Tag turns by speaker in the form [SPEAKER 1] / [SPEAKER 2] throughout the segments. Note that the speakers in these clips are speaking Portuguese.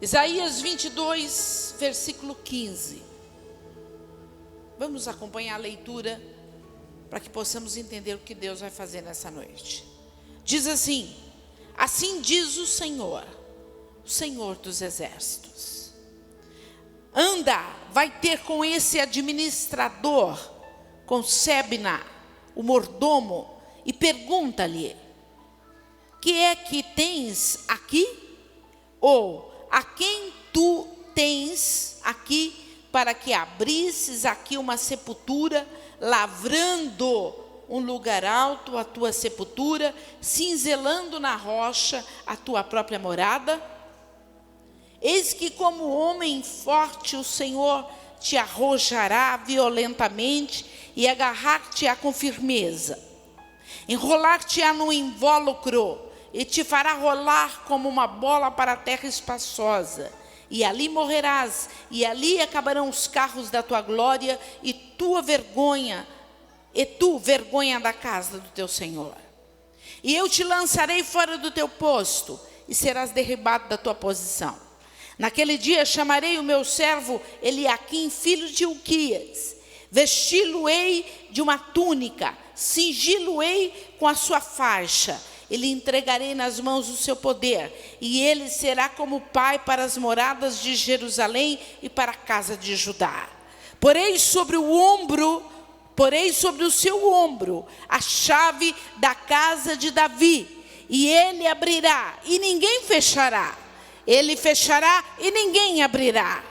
[SPEAKER 1] Isaías 22, versículo 15. Vamos acompanhar a leitura para que possamos entender o que Deus vai fazer nessa noite. Diz assim: assim diz o Senhor dos exércitos. Anda, vai ter com esse administrador, com Sebna, o mordomo, e pergunta-lhe: que é que tens aqui? Ou a quem tu tens aqui, para que abrisses aqui uma sepultura, lavrando um lugar alto a tua sepultura, cinzelando na rocha a tua própria morada? Eis que como homem forte o Senhor te arrojará violentamente e agarrar-te-á com firmeza. Enrolar-te-á no invólucro e te fará rolar como uma bola para a terra espaçosa. E ali morrerás, e ali acabarão os carros da tua glória, e tu, vergonha da casa do teu Senhor. E eu te lançarei fora do teu posto, e serás derribado da tua posição. Naquele dia chamarei o meu servo Eliaquim, filho de Hilquias. Vesti-lo-ei de uma túnica, cingi-lo-ei com a sua faixa. E lhe entregarei nas mãos o seu poder, e ele será como pai para as moradas de Jerusalém e para a casa de Judá. Porei sobre o seu ombro a chave da casa de Davi, e ele abrirá e ninguém fechará. Ele fechará e ninguém abrirá.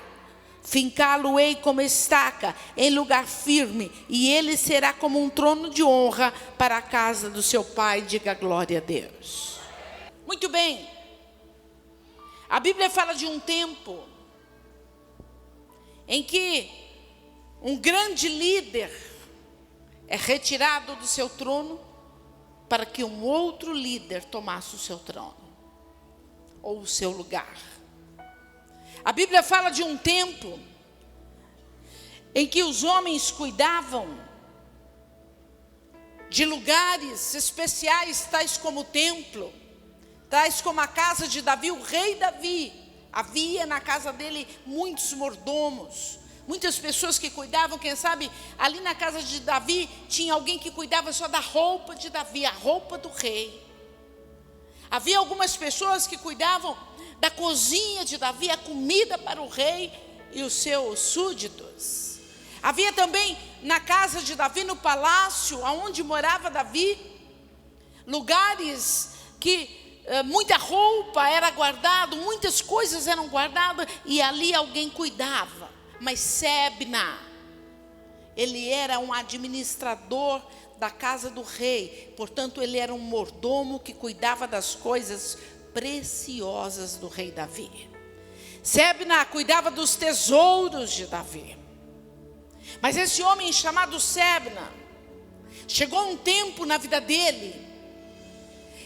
[SPEAKER 1] Fincá-lo-ei como estaca em lugar firme, e ele será como um trono de honra para a casa do seu pai. Diga glória a Deus. Muito bem. A Bíblia fala de um tempo em que um grande líder é retirado do seu trono para que um outro líder tomasse o seu trono, ou o seu lugar. A Bíblia fala de um tempo em que os homens cuidavam de lugares especiais, tais como o templo, tais como a casa de Davi, o rei Davi. Havia na casa dele muitos mordomos, muitas pessoas que cuidavam. Quem sabe ali na casa de Davi tinha alguém que cuidava só da roupa de Davi, a roupa do rei. Havia algumas pessoas que cuidavam da cozinha de Davi, a comida para o rei e os seus súditos. Havia também na casa de Davi, no palácio onde morava Davi, lugares que muita roupa era guardada, muitas coisas eram guardadas, e ali alguém cuidava. Mas Sebna, ele era um administrador da casa do rei, portanto ele era um mordomo que cuidava das coisas preciosas do rei Davi. Sebna cuidava dos tesouros de Davi. Mas esse homem chamado Sebna, chegou um tempo na vida dele,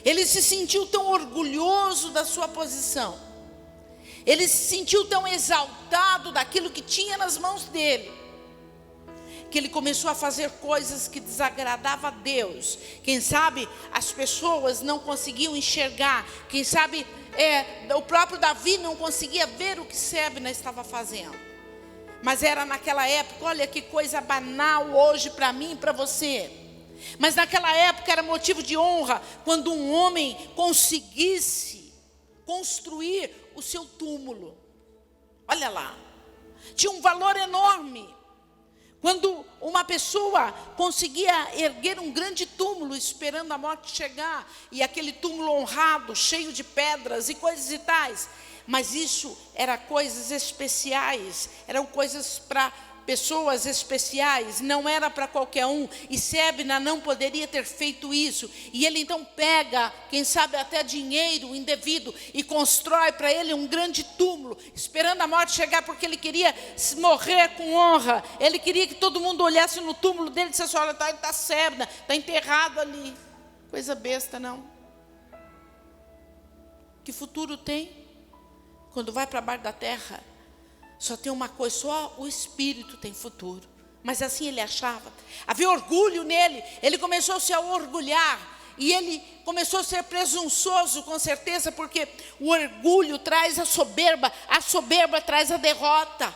[SPEAKER 1] ele se sentiu tão orgulhoso da sua posição, ele se sentiu tão exaltado daquilo que tinha nas mãos dele, que ele começou a fazer coisas que desagradavam a Deus. Quem sabe as pessoas não conseguiam enxergar, quem sabe o próprio Davi não conseguia ver o que Sebna estava fazendo. Mas era naquela época, olha que coisa banal hoje para mim e para você. Mas naquela época era motivo de honra quando um homem conseguisse construir o seu túmulo. Olha lá, tinha um valor enorme. Quando uma pessoa conseguia erguer um grande túmulo esperando a morte chegar, e aquele túmulo honrado, cheio de pedras e coisas e tais, mas isso era coisas especiais, eram coisas para pessoas especiais, não era para qualquer um, e Sebna não poderia ter feito isso, e ele então pega, quem sabe até dinheiro indevido, e constrói para ele um grande túmulo, esperando a morte chegar, porque ele queria morrer com honra, ele queria que todo mundo olhasse no túmulo dele e dissesse: olha, está Sebna, está enterrado ali. Coisa besta, não? Que futuro tem? Quando vai para baixo da terra, só tem uma coisa, só o espírito tem futuro. Mas assim ele achava, havia orgulho nele, ele começou a se orgulhar. E ele começou a ser presunçoso, com certeza, porque o orgulho traz a soberba traz a derrota.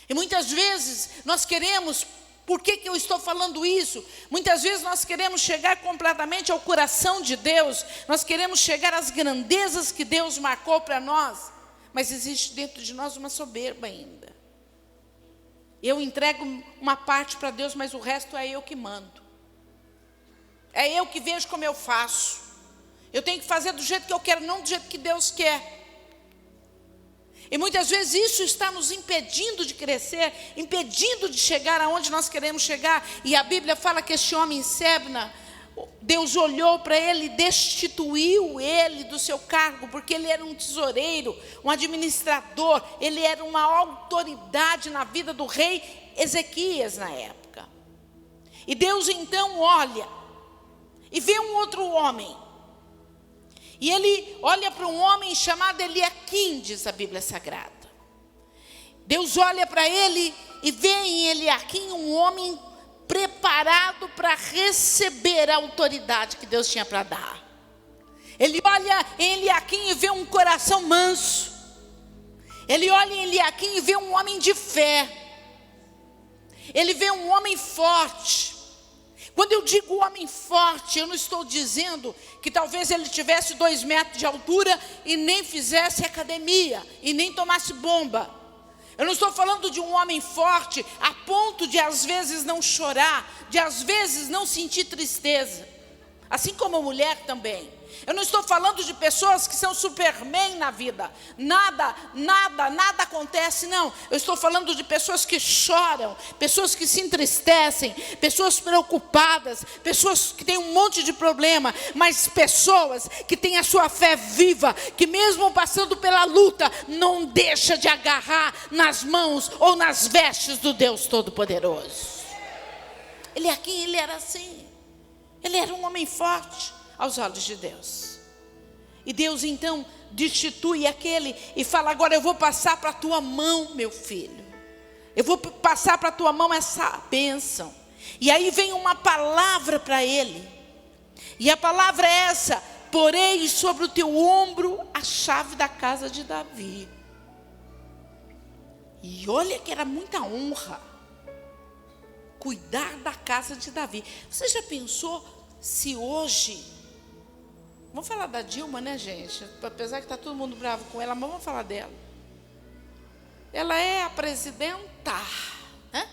[SPEAKER 1] E muitas vezes nós queremos, por que eu estou falando isso? Muitas vezes nós queremos chegar completamente ao coração de Deus, nós queremos chegar às grandezas que Deus marcou para nós, mas existe dentro de nós uma soberba ainda. Eu entrego uma parte para Deus, mas o resto é eu que mando. É eu que vejo como eu faço. Eu tenho que fazer do jeito que eu quero, não do jeito que Deus quer. E muitas vezes isso está nos impedindo de crescer, impedindo de chegar aonde nós queremos chegar. E a Bíblia fala que este homem Sebna, Deus olhou para ele e destituiu ele do seu cargo, porque ele era um tesoureiro, um administrador, ele era uma autoridade na vida do rei Ezequias na época. E Deus então olha e vê um outro homem. E ele olha para um homem chamado Eliaquim, diz a Bíblia Sagrada. Deus olha para ele e vê em Eliaquim um homem preparado para receber a autoridade que Deus tinha para dar. Ele olha em Eliaquim e vê um coração manso. Ele olha em Eliaquim e vê um homem de fé. Ele vê um homem forte. Quando eu digo homem forte, eu não estou dizendo que talvez ele tivesse 2 metros de altura e nem fizesse academia, e nem tomasse bomba. Eu não estou falando de um homem forte a ponto de às vezes não chorar, de às vezes não sentir tristeza. Assim como a mulher também. Eu não estou falando de pessoas que são superman na vida. Nada acontece, não. Eu estou falando de pessoas que choram, pessoas que se entristecem, pessoas preocupadas, pessoas que têm um monte de problema, mas pessoas que têm a sua fé viva, que mesmo passando pela luta, não deixa de agarrar nas mãos ou nas vestes do Deus Todo-Poderoso. Ele era assim. Ele era um homem forte aos olhos de Deus. E Deus então destitui aquele e fala: agora eu vou passar para a tua mão, meu filho. Eu vou passar para a tua mão essa bênção. E aí vem uma palavra para ele. E a palavra é essa: porei sobre o teu ombro a chave da casa de Davi. E olha que era muita honra cuidar da casa de Davi. Você já pensou se hoje, vamos falar da Dilma, né, gente? Apesar que está todo mundo bravo com ela, mas vamos falar dela. Ela é a presidenta, né?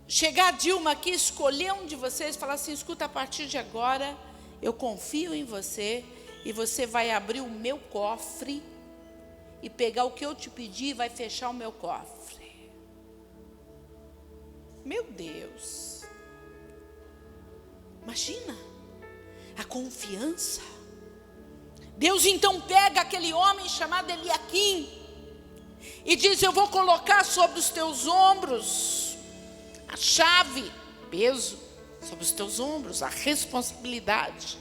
[SPEAKER 1] Chegar a Dilma aqui, escolher um de vocês, falar assim: escuta, a partir de agora, eu confio em você, e você vai abrir o meu cofre, e pegar o que eu te pedi, e vai fechar o meu cofre. Meu Deus. Imagina a confiança. Deus então pega aquele homem chamado Eliaquim e diz: eu vou colocar sobre os teus ombros a chave, peso sobre os teus ombros, a responsabilidade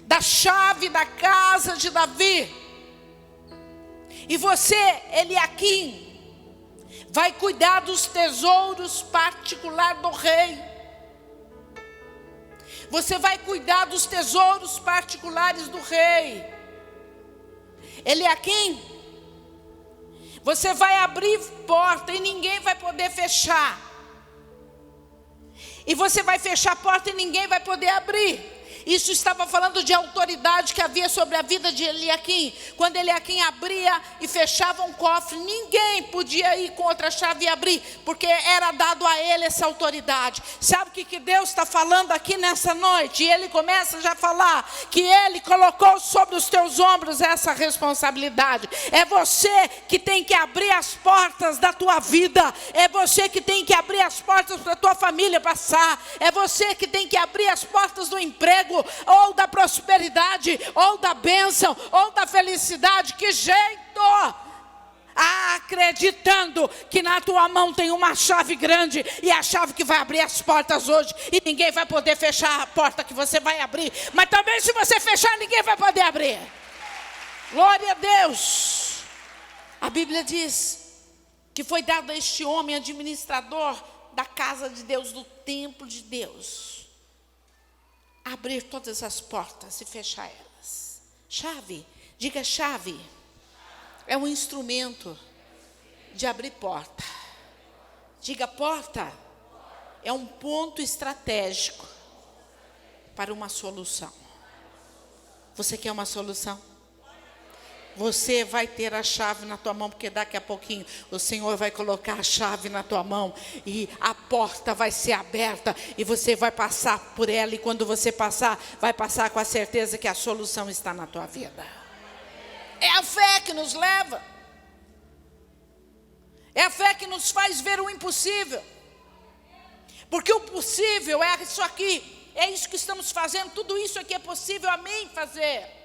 [SPEAKER 1] da chave da casa de Davi. E você, Eliaquim, vai cuidar dos tesouros particulares do rei. Você vai cuidar dos tesouros particulares do rei. Eliaquim, você vai abrir porta e ninguém vai poder fechar. E você vai fechar a porta e ninguém vai poder abrir. Isso estava falando de autoridade que havia sobre a vida de Eliaquim. Quando Eliaquim abria e fechava um cofre, ninguém podia ir com outra chave e abrir, porque era dado a ele essa autoridade. Sabe o que Deus está falando aqui nessa noite? E ele começa já a falar que ele colocou sobre os teus ombros essa responsabilidade. É você que tem que abrir as portas da tua vida. É você que tem que abrir as portas para a tua família passar. É você que tem que abrir as portas do emprego, ou da prosperidade, ou da bênção, ou da felicidade. Que jeito! Acreditando que na tua mão tem uma chave grande, e a chave que vai abrir as portas hoje, e ninguém vai poder fechar a porta que você vai abrir, mas também se você fechar, ninguém vai poder abrir. Glória a Deus. A Bíblia diz que foi dado a este homem administrador da casa de Deus, do templo de Deus. abrir todas as portas e fechar elas. Chave, diga chave. É um instrumento de abrir porta. Diga porta. É um ponto estratégico para uma solução. Você quer uma solução? Você vai ter a chave na tua mão, porque daqui a pouquinho o Senhor vai colocar a chave na tua mão e a porta vai ser aberta e você vai passar por ela, e quando você passar, vai passar com a certeza que a solução está na tua vida. É a fé que nos leva. É a fé que nos faz ver o impossível. Porque o possível é isso aqui, é isso que estamos fazendo, tudo isso aqui é possível a mim fazer.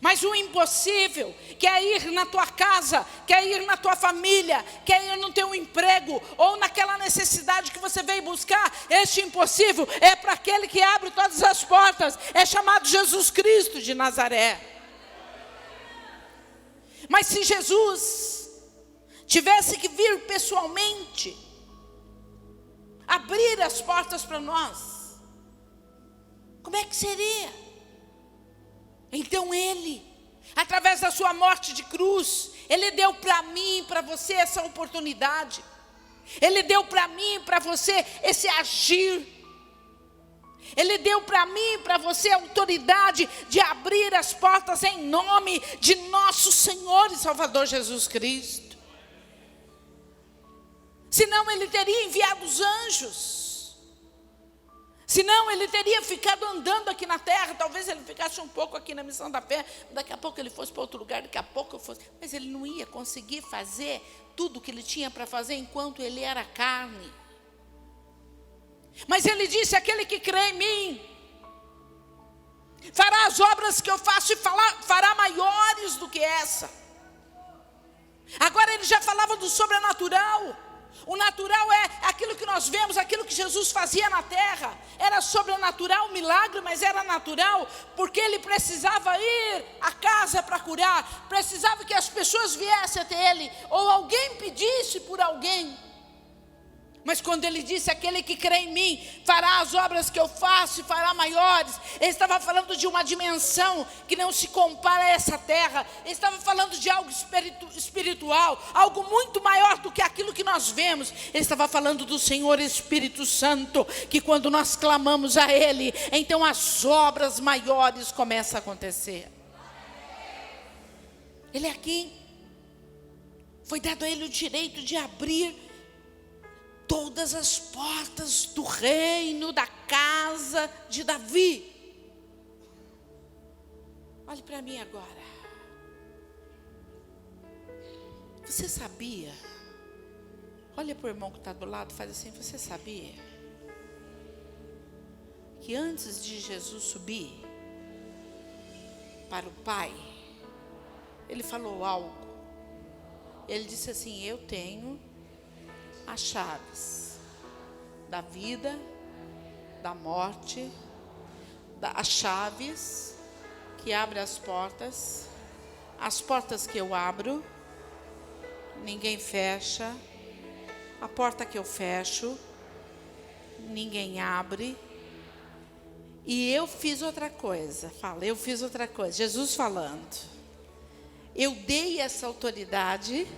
[SPEAKER 1] Mas o impossível, que é ir na tua casa, quer ir na tua família, quer ir no teu emprego, ou naquela necessidade que você veio buscar, este impossível é para aquele que abre todas as portas, é chamado Jesus Cristo de Nazaré. Mas se Jesus tivesse que vir pessoalmente, abrir as portas para nós, como é que seria? Então Ele, através da sua morte de cruz, Ele deu para mim e para você essa oportunidade. Ele deu para mim e para você esse agir. Ele deu para mim e para você a autoridade de abrir as portas em nome de nosso Senhor e Salvador Jesus Cristo. Senão Ele teria enviado os anjos. Senão Ele teria ficado andando aqui na terra. Talvez Ele ficasse um pouco aqui na missão da fé. Daqui a pouco Ele fosse para outro lugar. Daqui a pouco eu fosse. Mas Ele não ia conseguir fazer tudo o que Ele tinha para fazer enquanto Ele era carne. Mas Ele disse: aquele que crê em mim fará as obras que eu faço e fará maiores do que essa. Agora Ele já falava do sobrenatural. O natural é aquilo que nós vemos, aquilo que Jesus fazia na terra. Era sobrenatural, milagre, mas era natural, porque Ele precisava ir à casa para curar. Precisava que as pessoas viessem até Ele, ou alguém pedisse por alguém. Mas quando Ele disse: aquele que crê em mim fará as obras que eu faço e fará maiores, Ele estava falando de uma dimensão que não se compara a essa terra. Ele estava falando de algo espiritual, algo muito maior do que aquilo que nós vemos. Ele estava falando do Senhor Espírito Santo, que quando nós clamamos a Ele, então as obras maiores começam a acontecer. Ele aqui, foi dado a Ele o direito de abrir todas as portas do reino, da casa de Davi. Olhe para mim agora. Você sabia? Olha para o irmão que está do lado, faz assim: você sabia que antes de Jesus subir para o Pai, Ele falou algo. Ele disse assim: eu tenho as chaves da vida, da morte, as chaves que abrem as portas que eu abro, ninguém fecha, a porta que eu fecho, ninguém abre. E eu fiz outra coisa, fala, eu fiz outra coisa, Jesus falando, eu dei essa autoridade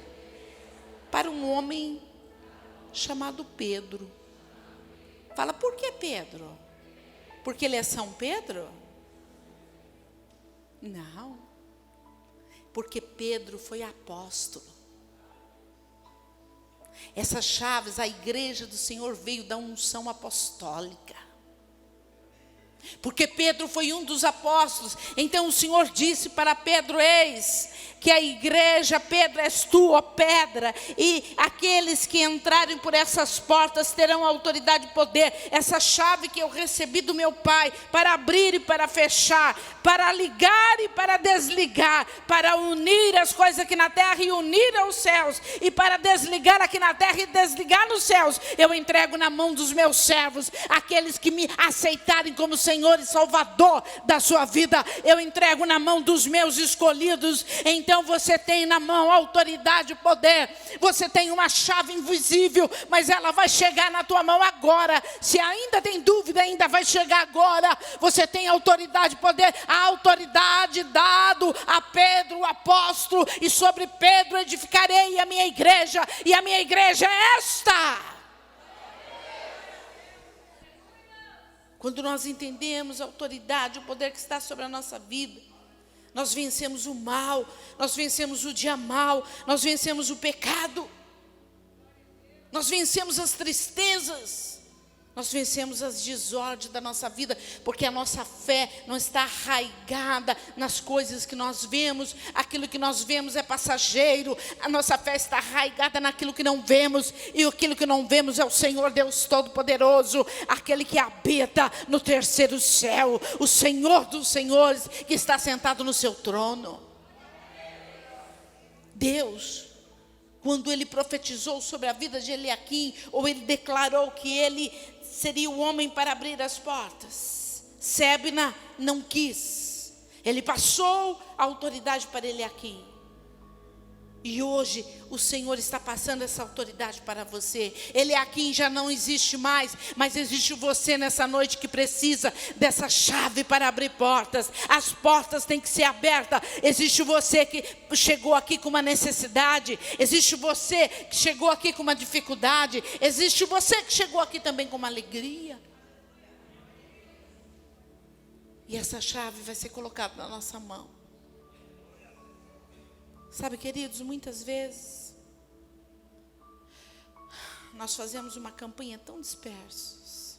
[SPEAKER 1] para um homem chamado Pedro. Fala, por que Pedro? Porque ele é São Pedro? Não. Porque Pedro foi apóstolo. Essas chaves, a igreja do Senhor veio da unção apostólica. Porque Pedro foi um dos apóstolos. Então o Senhor disse para Pedro: eis que a igreja, Pedro, és tu, ó pedra, e aqueles que entrarem por essas portas terão autoridade e poder. Essa chave que eu recebi do meu Pai, para abrir e para fechar, para ligar e para desligar, para unir as coisas aqui na terra e unir aos céus, e para desligar aqui na terra e desligar nos céus, eu entrego na mão dos meus servos, aqueles que me aceitarem como Senhor Senhor e Salvador da sua vida. Eu entrego na mão dos meus escolhidos. Então você tem na mão autoridade e poder. Você tem uma chave invisível, mas ela vai chegar na tua mão agora. Se ainda tem dúvida, ainda vai chegar agora. Você tem autoridade e poder. A autoridade dado a Pedro, o apóstolo, e sobre Pedro edificarei a minha igreja, e a minha igreja é esta. Quando nós entendemos a autoridade, o poder que está sobre a nossa vida, nós vencemos o mal, nós vencemos o dia mal, nós vencemos o pecado, nós vencemos as tristezas, nós vencemos as desordens da nossa vida, porque a nossa fé não está arraigada nas coisas que nós vemos. Aquilo que nós vemos é passageiro. A nossa fé está arraigada naquilo que não vemos, e aquilo que não vemos é o Senhor Deus Todo-Poderoso, aquele que habita no terceiro céu, o Senhor dos senhores, que está sentado no seu trono. Deus, quando Ele profetizou sobre a vida de Eliaquim, ou Ele declarou que ele seria o homem para abrir as portas, Sebna não quis. Ele passou a autoridade para Eliaquim. E hoje o Senhor está passando essa autoridade para você. Eliaquim já não existe mais, mas existe você nessa noite que precisa dessa chave para abrir portas. As portas têm que ser abertas. Existe você que chegou aqui com uma necessidade. Existe você que chegou aqui com uma dificuldade. Existe você que chegou aqui também com uma alegria. E essa chave vai ser colocada na nossa mão. Sabe, queridos, muitas vezes nós fazemos uma campanha tão dispersos.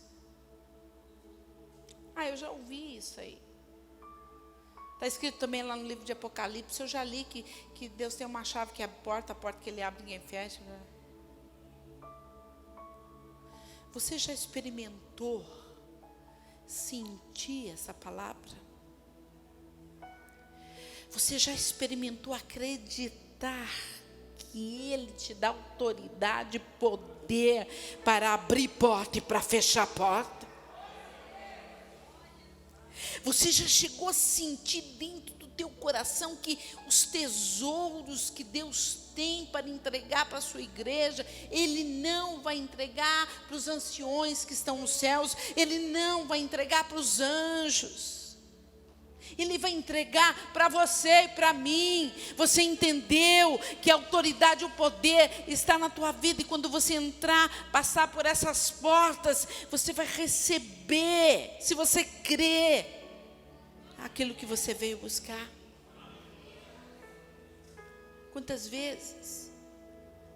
[SPEAKER 1] Eu já ouvi isso aí. Está escrito também lá no livro de Apocalipse. Eu já li que Deus tem uma chave que abre a porta que Ele abre, ninguém fecha. Você já experimentou sentir essa palavra? Você já experimentou acreditar que Ele te dá autoridade e poder para abrir porta e para fechar porta? Você já chegou a sentir dentro do teu coração que os tesouros que Deus tem para entregar para a sua igreja, Ele não vai entregar para os anciões que estão nos céus, Ele não vai entregar para os anjos. Ele vai entregar para você e para mim. Você entendeu que a autoridade e o poder está na tua vida, e quando você entrar, passar por essas portas, você vai receber, se você crer, aquilo que você veio buscar. Quantas vezes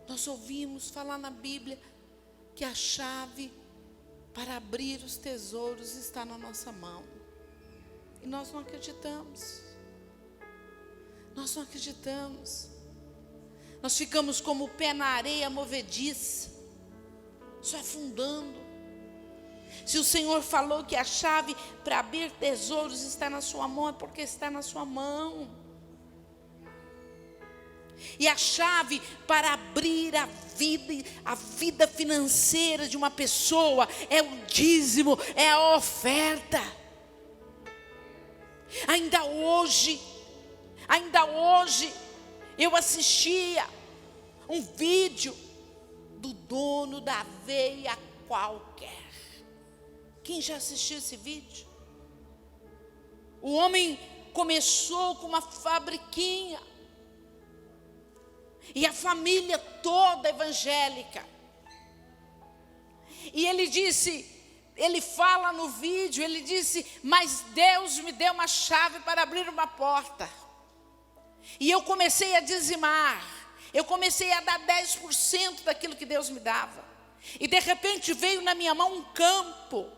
[SPEAKER 1] nós ouvimos falar na Bíblia que a chave para abrir os tesouros está na nossa mão. E nós não acreditamos. Nós não acreditamos. Nós ficamos como o pé na areia movediça, só afundando. Se o Senhor falou que a chave para abrir tesouros está na sua mão, é porque está na sua mão. E a chave para abrir a vida financeira de uma pessoa é o dízimo, é a oferta. Ainda hoje, eu assistia um vídeo do dono da aveia qualquer. Quem já assistiu esse vídeo? O homem começou com uma fabriquinha, e a família toda evangélica. E ele fala no vídeo, ele disse: mas Deus me deu uma chave para abrir uma porta. E eu comecei a dizimar, eu comecei a dar 10% daquilo que Deus me dava. E de repente veio na minha mão um campo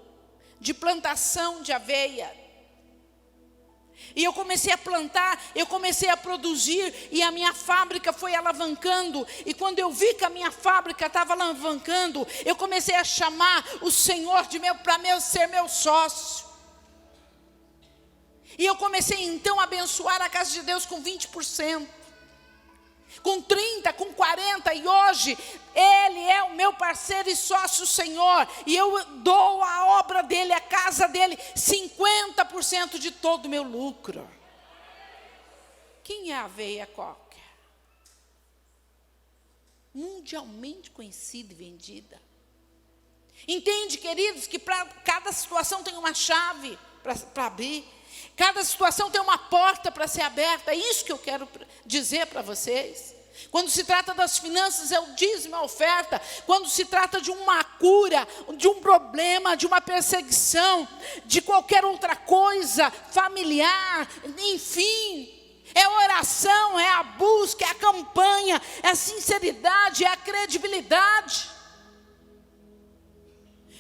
[SPEAKER 1] de plantação de aveia. E eu comecei a plantar, eu comecei a produzir, e a minha fábrica foi alavancando. E quando eu vi que a minha fábrica estava alavancando, eu comecei a chamar o Senhor para ser meu sócio. E eu comecei então a abençoar a casa de Deus com 20%, com 30%, com 40%, e hoje Ele é o meu parceiro e sócio, Senhor, e eu dou a obra dele, a casa casa dele 50% de todo o meu lucro. Quem é a aveia coca? Mundialmente conhecida e vendida. Entende, queridos, que para cada situação tem uma chave para abrir. Cada situação tem uma porta para ser aberta. É isso que eu quero dizer para vocês. Quando se trata das finanças, é o dízimo, a oferta. Quando se trata de uma cura, de um problema, de uma perseguição, de qualquer outra coisa, familiar, enfim, é oração, é a busca, é a campanha, é a sinceridade, é a credibilidade.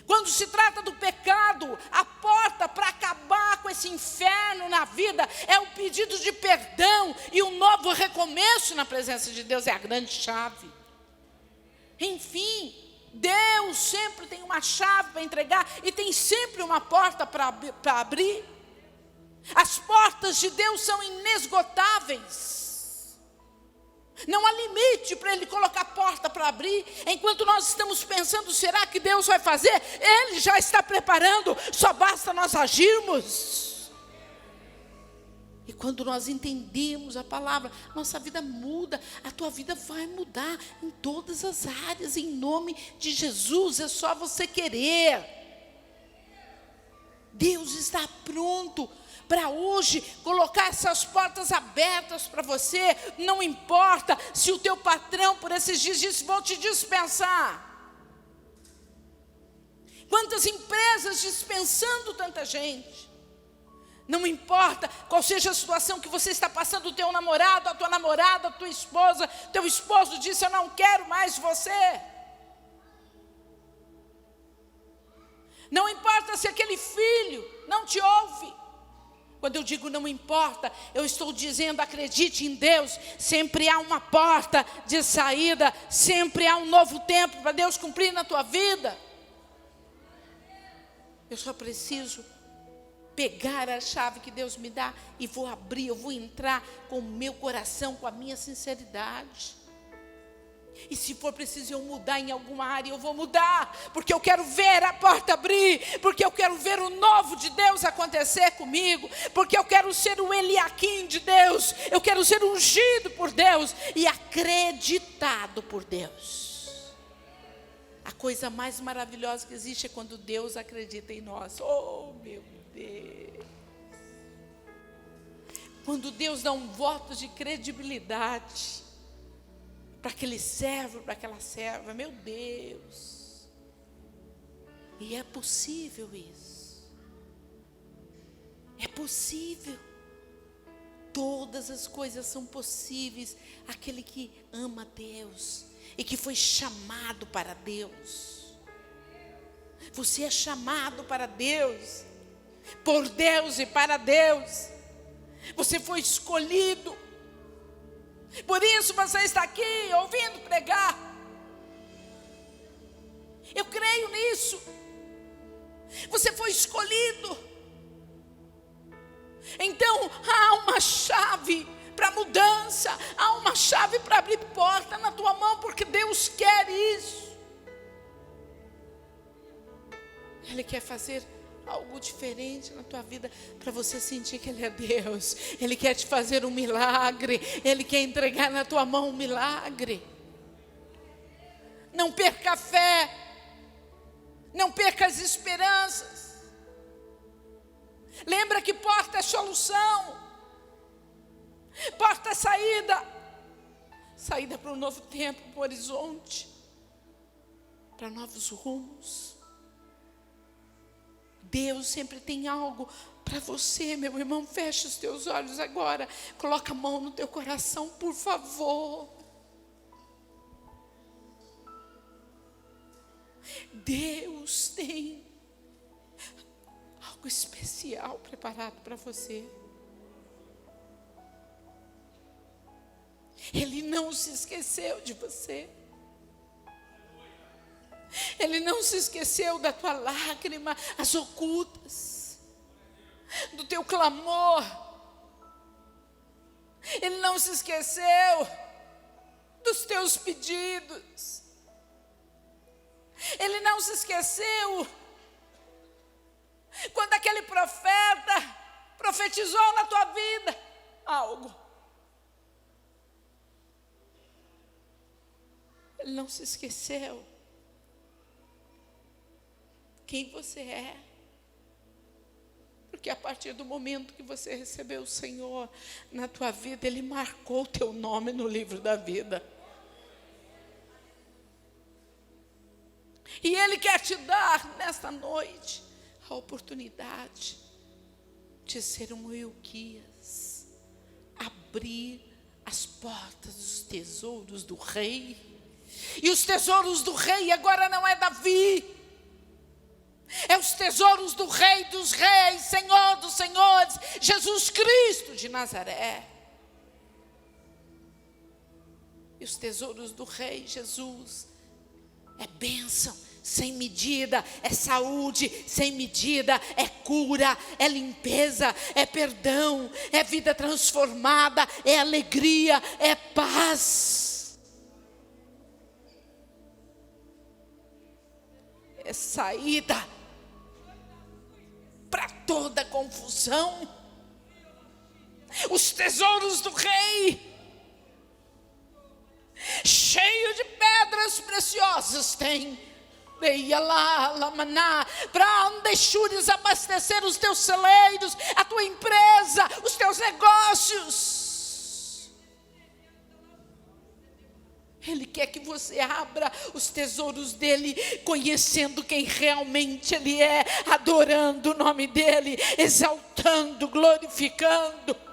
[SPEAKER 1] Quando se trata do pecado, a porta para acabar com esse inferno na vida é o pedido de perdão e um novo recomeço na presença de Deus, é a grande chave. Enfim, Deus sempre tem uma chave para entregar e tem sempre uma porta para abrir. As portas de Deus são inesgotáveis. Não há limite para Ele colocar porta para abrir. Enquanto nós estamos pensando, será que Deus vai fazer? Ele já está preparando, só basta nós agirmos. E quando nós entendemos a palavra, nossa vida muda. A tua vida vai mudar em todas as áreas, em nome de Jesus. É só você querer. Deus está pronto para hoje colocar essas portas abertas para você. Não importa se o teu patrão por esses dias disse, vou te dispensar. Quantas empresas dispensando tanta gente. Não importa qual seja a situação que você está passando, o teu namorado, a tua namorada, a tua esposa, teu esposo disse, eu não quero mais você. Não importa se aquele filho não te ouve. Quando eu digo não importa, eu estou dizendo, acredite em Deus, sempre há uma porta de saída, sempre há um novo tempo para Deus cumprir na tua vida. Eu só preciso pegar a chave que Deus me dá e vou abrir, eu vou entrar com o meu coração, com a minha sinceridade. E se for preciso eu mudar em alguma área, eu vou mudar, porque eu quero ver a porta abrir, porque eu quero ver o novo de Deus acontecer comigo, porque eu quero ser o Eliaquim de Deus, eu quero ser ungido por Deus e acreditado por Deus. A coisa mais maravilhosa que existe é quando Deus acredita em nós. Oh, meu Deus! Quando Deus dá um voto de credibilidade para aquele servo, para aquela serva, meu Deus. E é possível isso. É possível. Todas as coisas são possíveis àquele que ama Deus e que foi chamado para Deus. Você é chamado para Deus, por Deus e para Deus. Você foi escolhido. Por isso você está aqui ouvindo pregar. Eu creio nisso. Você foi escolhido. Então há uma chave para mudança. Há uma chave para abrir porta na tua mão, porque Deus quer isso. Ele quer fazer algo diferente na tua vida, para você sentir que Ele é Deus. Ele quer te fazer um milagre. Ele quer entregar na tua mão um milagre. Não perca a fé. Não perca as esperanças. Lembra que porta é solução. Porta é saída. Saída para um novo tempo, para o horizonte, para novos rumos. Deus sempre tem algo para você, meu irmão. Fecha os teus olhos agora. Coloca a mão no teu coração, por favor. Deus tem algo especial preparado para você. Ele não se esqueceu de você. Ele não se esqueceu da tua lágrima, as ocultas, do teu clamor. Ele não se esqueceu dos teus pedidos. Ele não se esqueceu quando profetizou na tua vida algo. Ele não se esqueceu quem você é. Porque a partir do momento que você recebeu o Senhor na tua vida, Ele marcou o teu nome no livro da vida. E Ele quer te dar nesta noite a oportunidade de ser um Euquias, abrir as portas dos tesouros do rei. E os tesouros do rei agora não é Davi, é os tesouros do Rei dos Reis, Senhor dos Senhores, Jesus Cristo de Nazaré. E os tesouros do Rei Jesus é bênção sem medida, é saúde sem medida, é cura, é limpeza, é perdão, é vida transformada, é alegria, é paz, é saída para toda confusão. Os tesouros do rei, cheio de pedras preciosas, tem para deixures abastecer os teus celeiros, a tua empresa, os teus negócios. Ele quer que você abra os tesouros dele, conhecendo quem realmente ele é, adorando o nome dele, exaltando, glorificando.